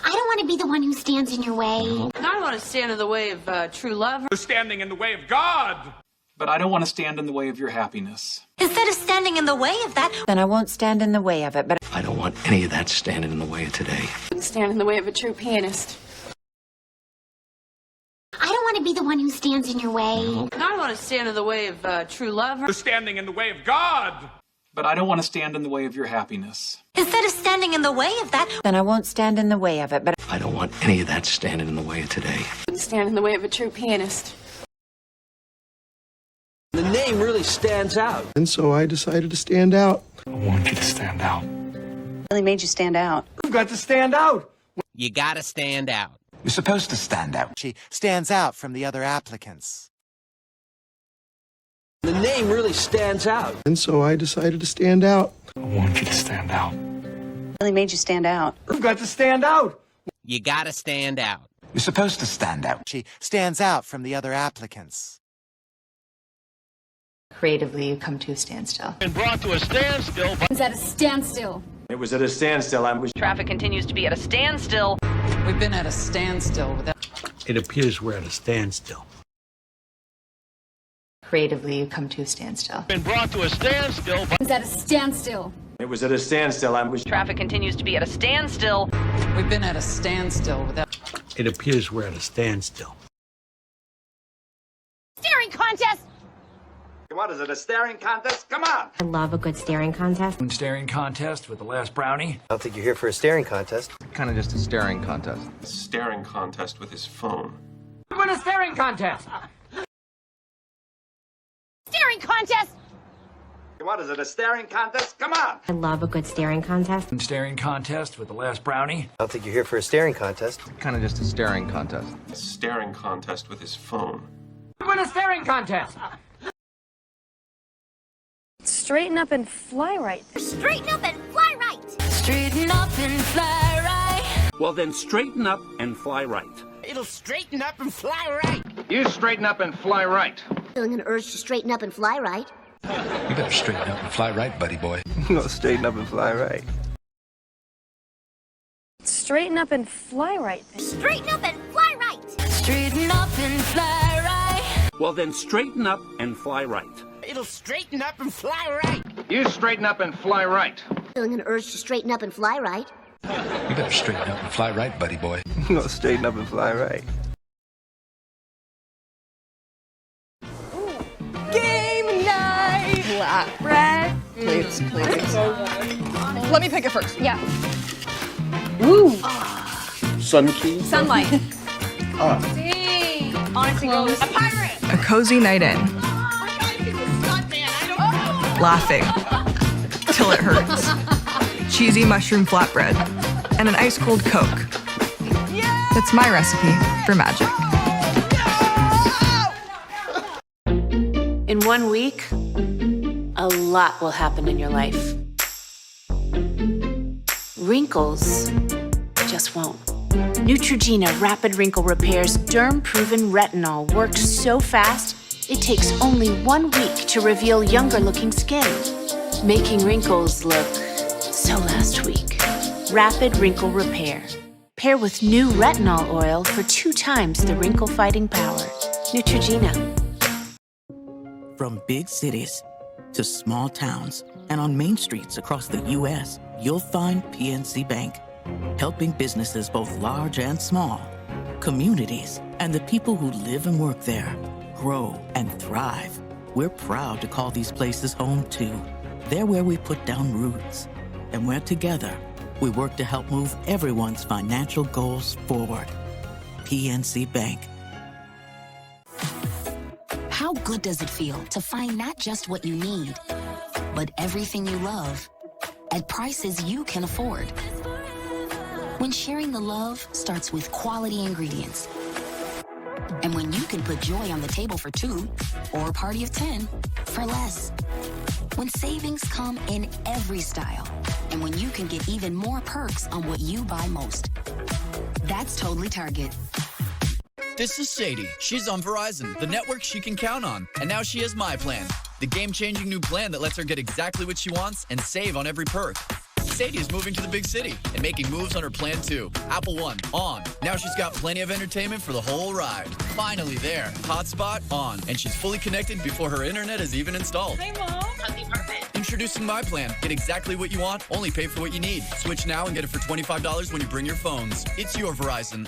I don't want to be the one who stands in your way. I don't want to stand in the way of true love. Who's standing in the way of God? But I don't want to stand in the way of your happiness. Instead of standing in the way of that, Then I won't stand in the way of it, but I don't want any of that standing in the way of today. Stand in the way of a true pianist. I don't want to be the one who stands in your way. I don't want to stand in the way of true love. Who's standing in the way of God? But I don't want to stand in the way of your happiness. Instead of standing in the way of that, then I won't stand in the way of it, but I don't want any of that standing in the way of today. Stand in the way of a true pianist. The name really stands out. And so I decided to stand out. I want you to stand out. really made you stand out. You've got to stand out. You gotta stand out. You're supposed to stand out. She stands out from the other applicants. The name really stands out. And so I decided to stand out. I want you to stand out. Really made you stand out. You've got to stand out. You gotta stand out. You're supposed to stand out. She stands out from the other applicants. Creatively, you come to a standstill. Been brought to a standstill. It's at a standstill. It was at a standstill. Traffic continues to be at a standstill. We've been at a standstill with that. It appears we're at a standstill. Creatively, you come to a standstill. Been brought to a standstill. It's at a standstill. It was at a standstill. Traffic continues to be at a standstill. We've been at a standstill with that. It appears we're at a standstill. Staring contest! What is it, a staring contest? Come on. I love a good staring contest. Staring contest with the last brownie. I don't think you're here for a staring contest. Kind of just a staring contest. Staring contest with his phone. Win a staring contest. Staring contest! What is it, a staring contest? Come on. I love a good staring contest. Staring contest with the last brownie. I don't think you're here for a staring contest. Kind of just a staring contest. Staring contest with his phone. Win a staring contest. Straighten up and fly right. Straighten up and fly right. Straighten up and fly right. Well, then straighten up and fly right. It'll straighten up and fly right. You straighten up and fly right. Feeling an urge to straighten up and fly right. You better straighten up and fly right, buddy boy. You gotta straighten up and fly right. Straighten up and fly right. Straighten up and fly right. Straighten up and fly right. Well, then straighten up and fly right. It'll straighten up and fly right. You straighten up and fly right. Feeling an urge to straighten up and fly right. You better straighten up and fly right, buddy boy. You gotta straighten up and fly right. Game night! Flatbread. Please, please. Let me pick it first. Yeah. Woo! Sun key. Sunlight. See. Honestly goes. A pirate! A cozy night in. Laughing till it hurts. Cheesy mushroom flatbread and an ice cold Coke. That's my recipe for magic. In 1 week, a lot will happen in your life. Wrinkles just won't. Neutrogena Rapid Wrinkle Repair's derm-proven retinol works so fast, it takes only 1 week to reveal younger-looking skin, making wrinkles look so last week. Rapid Wrinkle Repair. Pair with new retinol oil for 2 times the wrinkle-fighting power. Neutrogena. From big cities to small towns and on main streets across the U.S., you'll find PNC Bank, helping businesses both large and small, communities, and the people who live and work there grow and thrive. We're proud to call these places home too. They're where we put down roots, and where together we work to help move everyone's financial goals forward. PNC Bank. How good does it feel to find not just what you need, but everything you love at prices you can afford? When sharing the love starts with quality ingredients, and when you can put joy on the table for 2 or a party of 10 for less. When savings come in every style, and when you can get even more perks on what you buy most. That's totally Target. This is Sadie. She's on Verizon, the network she can count on. And now she has my plan, the game-changing new plan that lets her get exactly what she wants and save on every perk. Sadie is moving to the big city and making moves on her plan too. Apple One, on. Now she's got plenty of entertainment for the whole ride. Finally there. Hotspot, on. And she's fully connected before her internet is even installed. Hey, Mom. Happy birthday. Introducing My Plan. Get exactly what you want, only pay for what you need. Switch now and get it for $25 when you bring your phones. It's your Verizon.